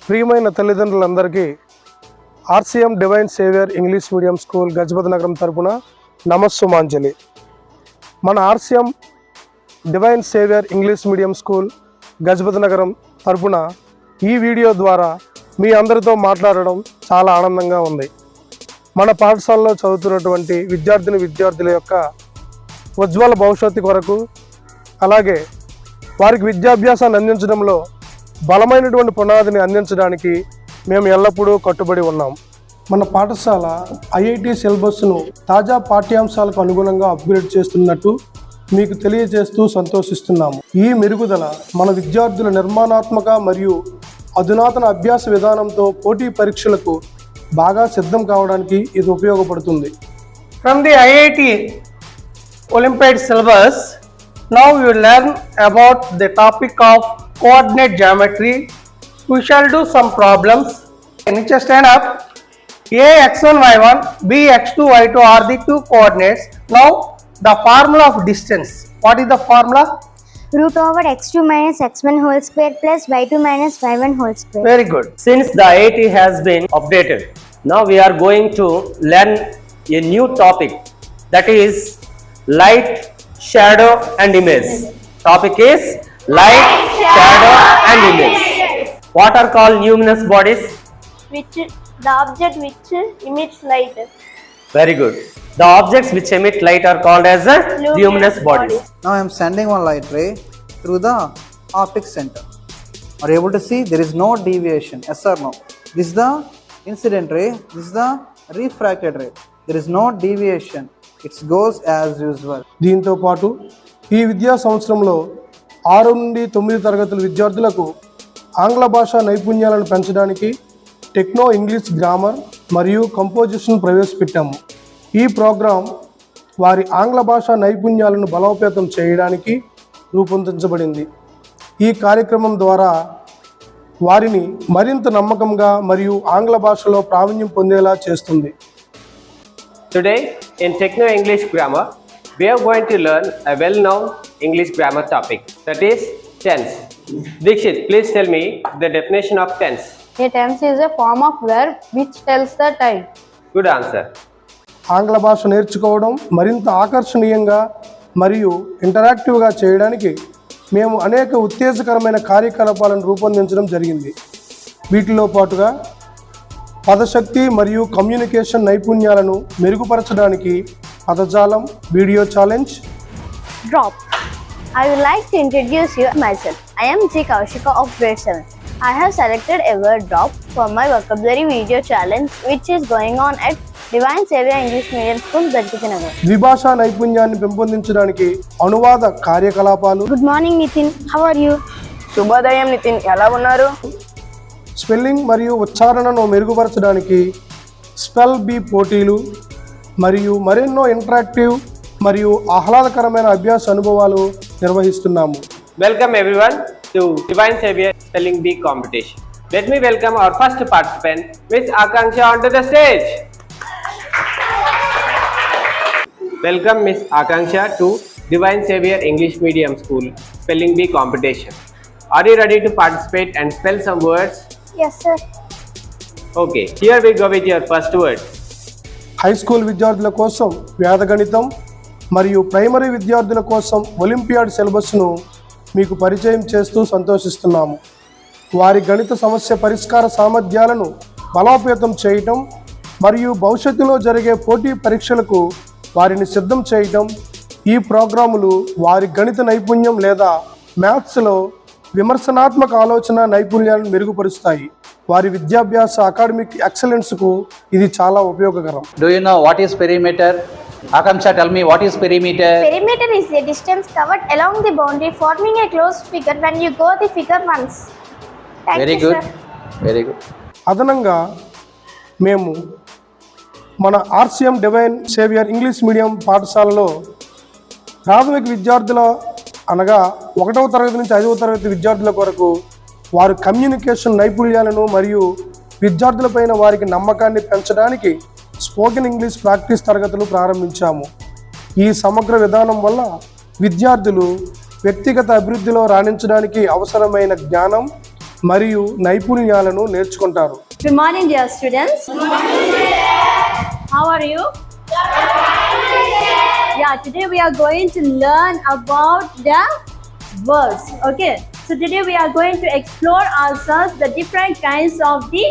ప్రియమైన తల్లిదండ్రులందరికీ RCM divine saviour English medium school Gajapati Nagaram తరపున నమస్సుమాంజలి. మన RCM divine saviour English medium school Gajapati Nagaram తరపున ఈ వీడియో ద్వారా మీ అందరితో మాట్లాడడం చాలా ఆనందంగా ఉంది. మన పాఠశాలలో చదువుతున్నటువంటి విద్యార్థుల యొక్క ఉజ్వల భవిష్యత్తు కొరకు, అలాగే వారికి విద్యాభ్యాసాన్ని అందించడంలో బలమైనటువంటి పునాదిని అందించడానికి మేము ఎల్లప్పుడూ కట్టుబడి ఉన్నాం. మన పాఠశాల ఐఐటి సిలబస్ను తాజా పాఠ్యాంశాలకు అనుగుణంగా అప్గ్రేడ్ చేస్తున్నట్టు మీకు తెలియజేస్తూ సంతోషిస్తున్నాము. ఈ మెరుగుదల మన విద్యార్థుల నిర్మాణాత్మక మరియు అధునాతన అభ్యాస విధానంతో పోటీ పరీక్షలకు బాగా సిద్ధం కావడానికి ఇది ఉపయోగపడుతుంది. From the IIT Olympiad syllabus, now we will learn about the topic of coordinate geometry. We shall do some problems. Can you stand up? A x1 y1, B x2 y2 are the two coordinates. Now the formula of distance. What is the formula? Root over x2 minus x1 whole square plus y2 minus y1 whole square. Very good. Since the IIT has been updated, now we are going to learn a new topic, that is light, shadow and image. Topic is light, shadow and image. What are called luminous bodies? Which the object which emits light. Very good. The objects which emit light are called as luminous bodies. Now I am sending one light ray through the optic center. Are you able to see there is no deviation? Yes or no? This is the incident ray, this is the refracted ray. There is no deviation. It goes as usual. దీంతో పాటు ఈ విద్యా సంవత్సరంలో 6 నుండి 9 తరగతుల విద్యార్థులకు ఆంగ్ల భాషా నైపుణ్యాలను పెంచడానికి టెక్నో ఇంగ్లీష్ గ్రామర్ మరియు కంపోజిషన్ ప్రవేశపెట్టాము. ఈ ప్రోగ్రాం వారి ఆంగ్ల భాషా నైపుణ్యాలను బలోపేతం చేయడానికి రూపొందించబడింది. ఈ కార్యక్రమం ద్వారా వారిని మరింత నమ్మకంగా మరియు ఆంగ్ల భాషలో ప్రావీణ్యం పొందేలా చేస్తుంది. Today in Techno English Grammar, we are going to learn a well-known English grammar topic, that is tense. Dikshit, please tell me the definition of tense. A tense is a form of verb which tells the time. Good answer. ఆంగ్ల భాష నేర్చుకోవడం మరింత ఆకర్షణీయంగా మరియు ఇంటరాక్టివ్గా చేయడానికి మేము అనేక ఉత్తేజకరమైన కార్యకలాపాలను రూపొందించడం జరిగింది. వీటిలో పాటుగా పదశక్తి మరియు కమ్యూనికేషన్ నైపుణ్యాలను మెరుగుపరచడానికి పదజాలం, video challenge. Drop. I would like to introduce you myself. I am G. Kaushika of grade 7. I have selected a word drop for my vocabulary video challenge which is going on at Divine Savior English Medium School, Gajpati Nagar. ద్విభాషా నైపుణ్యాన్ని పెంపొందించడానికి అనువాద కార్యకలాపాలు. Good morning Nitin. How are you? శుభోదయం నితిన్, ఎలా ఉన్నారు? Spelling మరియు ఉచ్చారణను మెరుగుపరచడానికి spell be పోటీలు మరియు మరెన్నో ఇంటరాక్టివ్ మరియు ఆహ్లాదకరమైన అభ్యాస అనుభవాలు నిర్వహిస్తున్నాము. Welcome everyone to Divine Savior Spelling Bee competition. Let me welcome our first participant, Miss Akanksha, onto the stage. Welcome Miss Akanksha to Divine Savior English Medium School Spelling Bee competition. Are you ready to participate and spell some words? Yes sir. Okay, here we go with your first word. High school విద్యార్థుల కోసం వేదగణితం మరియు primary విద్యార్థుల కోసం olympiad సిలబస్ను మీకు పరిచయం చేస్తూ సంతోషిస్తున్నాము. వారి గణిత సమస్య పరిష్కార సామర్థ్యాలను బలోపేతం చేయటం మరియు భవిష్యత్తులో జరిగే పోటీ పరీక్షలకు వారిని సిద్ధం చేయటం. ఈ ప్రోగ్రాములు వారి గణిత నైపుణ్యం లేదా మ్యాథ్స్లో విమర్శనాత్మక ఆలోచన నైపుణ్యాలను మెరుగుపరుస్తాయి. వారి విద్యాభ్యాస అకాడమిక్ ఎక్సలెన్స్కు ఇది చాలా ఉపయోగకరం. Do you know what is perimeter? Akanksha, tell me what is perimeter? Perimeter is the distance covered along the boundary forming a closed figure when you go the figure once. Thank Very you, good. sir. Very good. అదనంగా మేము మన RCM divine saviour English medium పాఠశాలలో ప్రాథమిక విద్యార్థుల అనగా 1వ తరగతి నుంచి 5వ తరగతి విద్యార్థుల కొరకు వారి కమ్యూనికేషన్ నైపుణ్యాలను మరియు విద్యార్థులపైన వారికి నమ్మకాన్ని పెంచడానికి స్పోకెన్ ఇంగ్లీష్ ప్రాక్టీస్ తరగతులు ప్రారంభించాము. ఈ సమగ్ర విధానం వల్ల విద్యార్థులు వ్యక్తిగత అభివృద్ధిలో రాణించడానికి అవసరమైన జ్ఞానం మరియు నైపుణ్యాలను నేర్చుకుంటారు. Good morning, dear students. How are you? Yeah, today we are going to learn about the words. Okay, so today we are going to explore ourselves the different kinds of the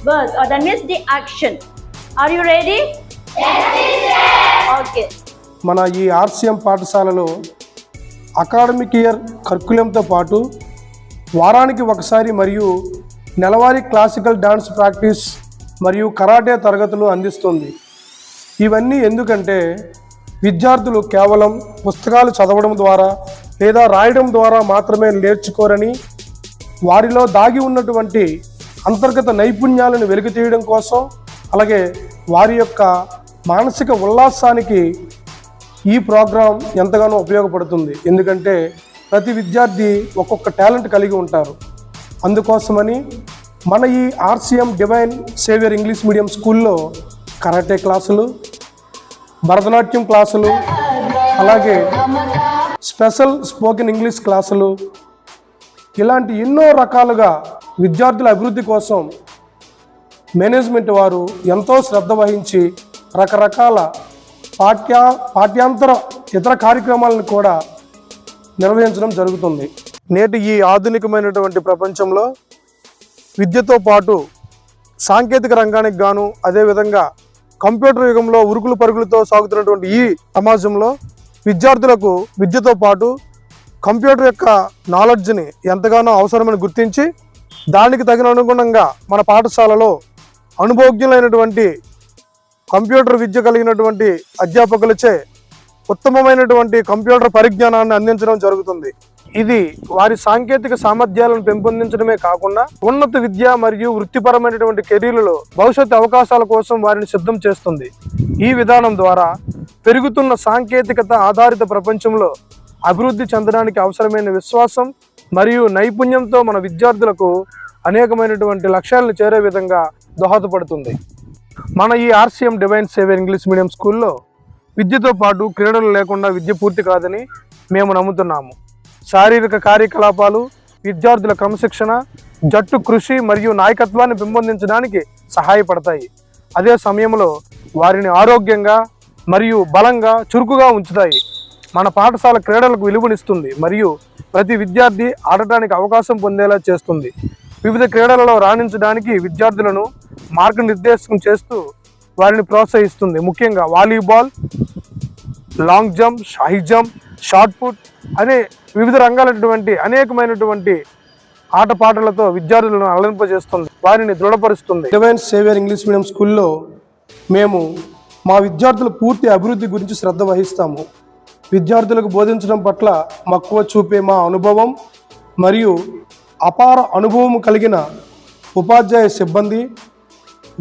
words, or that means the action. Are you ready? Yes, teacher. Okay. మన ఈ RCM పాఠశాలలో academic year కరికులంతో పాటు వారానికి ఒకసారి మరియు నెలవారీ classical dance practice మరియు karate తరగతులు అందిస్తుంది. ఇవన్నీ ఎందుకంటే విద్యార్థులు కేవలం పుస్తకాలు చదవడం ద్వారా లేదా రాయడం ద్వారా మాత్రమే నేర్చుకోరని, వారిలో దాగి ఉన్నటువంటి అంతర్గత నైపుణ్యాలను వెలికి తీయడం కోసం, అలాగే వారి యొక్క మానసిక ఉల్లాసానికి ఈ ప్రోగ్రాం ఎంతగానో ఉపయోగపడుతుంది. ఎందుకంటే ప్రతి విద్యార్థి ఒక్కొక్క టాలెంట్ కలిగి ఉంటారు. అందుకోసమని మన ఈ RCM divine saviour English medium స్కూల్లో కరాటే క్లాసులు, భరతనాట్యం క్లాసులు, అలాగే స్పెషల్ స్పోకెన్ ఇంగ్లీష్ క్లాసులు, ఇలాంటి ఎన్నో రకాలుగా విద్యార్థుల అభివృద్ధి కోసం మేనేజ్మెంట్ వారు ఎంతో శ్రద్ధ వహించి రకరకాల పాఠ్యాంతర ఇతర కార్యక్రమాలను కూడా నిర్వహించడం జరుగుతుంది. నేటి ఈ ఆధునికమైనటువంటి ప్రపంచంలో విద్యతో పాటు సాంకేతిక రంగానికి గాను, అదేవిధంగా కంప్యూటర్ యుగంలో ఉరుకులు పరుగులతో సాగుతున్నటువంటి ఈ సమాజంలో విద్యార్థులకు విద్యతో పాటు కంప్యూటర్ యొక్క నాలెడ్జ్ని ఎంతగానో అవసరమని గుర్తించి దానికి తగిన అనుగుణంగా మన పాఠశాలలో అనుభవజ్ఞులైనటువంటి కంప్యూటర్ విద్య కలిగినటువంటి అధ్యాపకులచే ఉత్తమమైనటువంటి కంప్యూటర్ పరిజ్ఞానాన్ని అందించడం జరుగుతుంది. ఇది వారి సాంకేతిక సామర్థ్యాలను పెంపొందించడమే కాకుండా ఉన్నత విద్య మరియు వృత్తిపరమైనటువంటి కెరీర్లలో భవిష్యత్తు అవకాశాల కోసం వారిని సిద్ధం చేస్తుంది. ఈ విధానం ద్వారా పెరుగుతున్న సాంకేతికత ఆధారిత ప్రపంచంలో అభివృద్ధి చెందడానికి అవసరమైన విశ్వాసం మరియు నైపుణ్యంతో మన విద్యార్థులకు అనేకమైనటువంటి లక్ష్యాలను చేరే విధంగా దోహదపడుతుంది. మన ఈ RCM divine saviour English medium స్కూల్లో విద్యతో పాటు క్రీడలు లేకుండా విద్య పూర్తి కాదని మేము నమ్ముతున్నాము. శారీరక కార్యకలాపాలు విద్యార్థుల క్రమశిక్షణ, జట్టు కృషి మరియు నాయకత్వాన్ని పెంపొందించడానికి సహాయపడతాయి. అదే సమయంలో వారిని ఆరోగ్యంగా మరియు బలంగా, చురుకుగా ఉంచుతాయి. మన పాఠశాల క్రీడలకు విలువనిస్తుంది మరియు ప్రతి విద్యార్థి ఆడటానికి అవకాశం పొందేలా చేస్తుంది. వివిధ క్రీడలలో రాణించడానికి విద్యార్థులను మార్గనిర్దేశం చేస్తూ వారిని ప్రోత్సహిస్తుంది. ముఖ్యంగా volleyball, long jump, high jump, shot put అనే వివిధ రంగాలైనటువంటి అనేకమైనటువంటి ఆటపాటలతో విద్యార్థులను అలరింపజేస్తుంది, వారిని దృఢపరుస్తుంది. డివైన్ సేవియర్ ఇంగ్లీష్ మీడియం స్కూల్లో మేము మా విద్యార్థుల పూర్తి అభివృద్ధి గురించి శ్రద్ధ వహిస్తాము. విద్యార్థులకు బోధించడం పట్ల మక్కువ చూపే మా అనుభవం మరియు అపార అనుభవం కలిగిన ఉపాధ్యాయ సిబ్బంది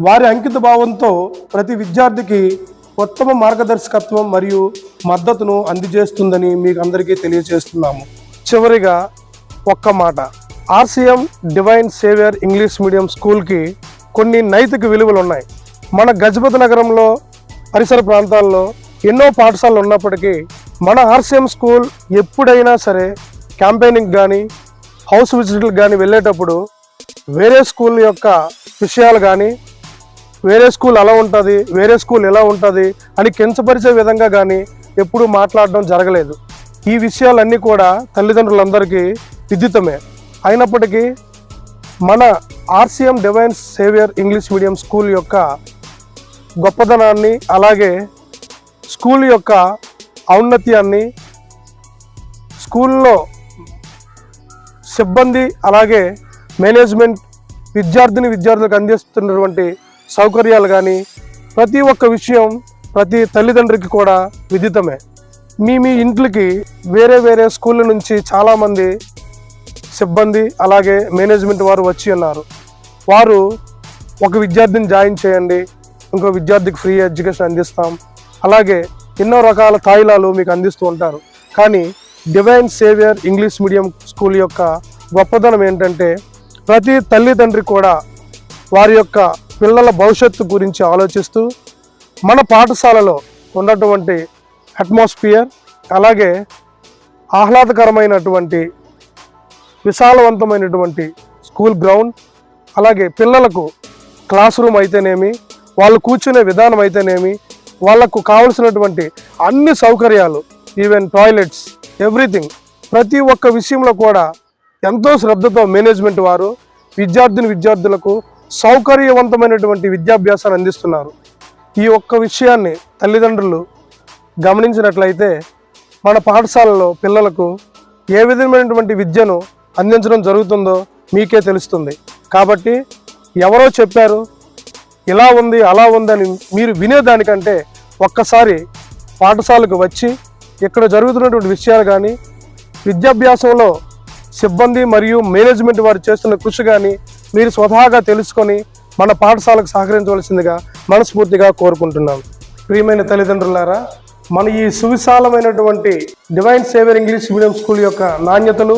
వారి అంకిత భావంతో ప్రతి విద్యార్థికి ఉత్తమ మార్గదర్శకత్వం మరియు మద్దతును అందజేస్తుందని మీకు అందరికీ తెలియజేస్తున్నాము. చివరిగా ఒక్క మాట, RCM divine saviour English medium స్కూల్కి కొన్ని నైతిక విలువలు ఉన్నాయి. మన గజపతి నగరంలో పరిసర ప్రాంతాల్లో ఎన్నో పాఠశాలలు ఉన్నప్పటికీ మన ఆర్సిఎం స్కూల్ ఎప్పుడైనా సరే క్యాంపెయినింగ్ కానీ హౌస్ విజిట్లకు కానీ వెళ్ళేటప్పుడు వేరే స్కూల్ యొక్క విషయాలు కానీ, వేరే స్కూల్ అలా ఉంటుంది, వేరే స్కూల్ ఎలా ఉంటుంది అని కించపరిచే విధంగా కానీ ఎప్పుడూ మాట్లాడడం జరగలేదు. ఈ విషయాలన్నీ కూడా తల్లిదండ్రులందరికీ విదితమే. అయినప్పటికీ మన RCM divine saviour English medium school యొక్క గొప్పదనాన్ని, అలాగే స్కూల్ యొక్క ఔన్నత్యాన్ని, స్కూల్లో సిబ్బంది అలాగే మేనేజ్మెంట్ విద్యార్థులకు అందిస్తున్నటువంటి సౌకర్యాలు కానీ ప్రతి ఒక్క విషయం ప్రతి తల్లిదండ్రికి కూడా విదితమే. మీ ఇంట్లోకి వేరే వేరే స్కూళ్ళ నుంచి చాలామంది సిబ్బంది అలాగే మేనేజ్మెంట్ వారు వచ్చి ఉన్నారు. వారు ఒక విద్యార్థిని జాయిన్ చేయండి, ఇంకో విద్యార్థికి ఫ్రీ ఎడ్యుకేషన్ అందిస్తాం, అలాగే ఎన్నో రకాల తాయిలాలు మీకు అందిస్తూ ఉంటారు. కానీ divine saviour English medium school యొక్క గొప్పదనం ఏంటంటే ప్రతి తల్లిదండ్రి కూడా వారి యొక్క పిల్లల భవిష్యత్తు గురించి ఆలోచిస్తూ మన పాఠశాలలో ఉన్నటువంటి అట్మాస్ఫియర్, అలాగే ఆహ్లాదకరమైనటువంటి విశాలవంతమైనటువంటి స్కూల్ గ్రౌండ్, అలాగే పిల్లలకు క్లాస్ రూమ్ అయితేనేమి, వాళ్ళు కూర్చునే విధానం అయితేనేమి, వాళ్ళకు కావలసినటువంటి అన్ని సౌకర్యాలు, ఈవెన్ టాయిలెట్స్, ఎవ్రీథింగ్, ప్రతి ఒక్క విషయంలో కూడా ఎంతో శ్రద్ధతో మేనేజ్మెంట్ వారు విద్యార్థులకు సౌకర్యవంతమైనటువంటి విద్యాభ్యాసాన్ని అందిస్తున్నారు. ఈ ఒక్క విషయాన్ని తల్లిదండ్రులు గమనించినట్లయితే మన పాఠశాలలో పిల్లలకు ఏ విధమైనటువంటి విద్యను అందించడం జరుగుతుందో మీకే తెలుస్తుంది. కాబట్టి ఎవరో చెప్పారు ఇలా ఉంది అలా ఉందని మీరు వినేదానికంటే ఒక్కసారి పాఠశాలకు వచ్చి ఇక్కడ జరుగుతున్నటువంటి విషయాలు కానీ, విద్యాభ్యాసంలో సిబ్బంది మరియు మేనేజ్మెంట్ వారు చేస్తున్న కృషి కానీ మీరు స్వతహాగా తెలుసుకొని మన పాఠశాలకు సహకరించవలసిందిగా మనస్ఫూర్తిగా కోరుకుంటున్నాను. ప్రియమైన తల్లిదండ్రులారా, మన ఈ సువిశాలమైనటువంటి divine saviour English medium school యొక్క నాణ్యతలు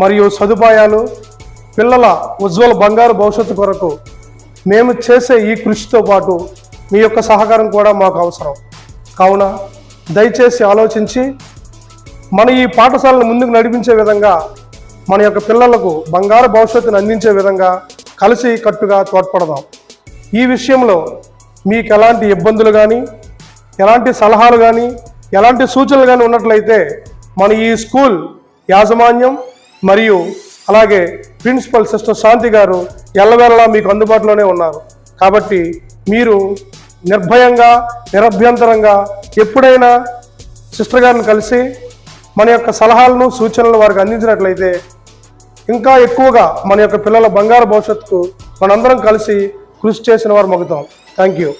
మరియు సదుపాయాలు, పిల్లల ఉజ్వల బంగారు భవిష్యత్తు కొరకు మేము చేసే ఈ కృషితో పాటు మీ యొక్క సహకారం కూడా మాకు అవసరం. కావున దయచేసి ఆలోచించి మన ఈ పాఠశాలను ముందుకు నడిపించే విధంగా, మన యొక్క పిల్లలకు బంగారు భవిష్యత్తును అందించే విధంగా కలిసి కట్టుగా తోడ్పడదాం. ఈ విషయంలో మీకు ఎలాంటి ఇబ్బందులు కానీ, ఎలాంటి సలహాలు కానీ, ఎలాంటి సూచనలు కానీ ఉన్నట్లయితే మన ఈ స్కూల్ యాజమాన్యం మరియు అలాగే ప్రిన్సిపల్ సిస్టర్ శాంతి గారు ఎల్లవేళలా మీకు అందుబాటులోనే ఉన్నారు. కాబట్టి మీరు నిర్భయంగా, నిరభ్యంతరంగా ఎప్పుడైనా సిస్టర్ గారిని కలిసి మన యొక్క సలహాలను, సూచనలు వారికి అందించినట్లయితే ఇంకా ఎక్కువగా మన యొక్క పిల్లల బంగారు భవిష్యత్తుకు మనందరం కలిసి కృషి చేసిన వారు మగుతాం. Thank you.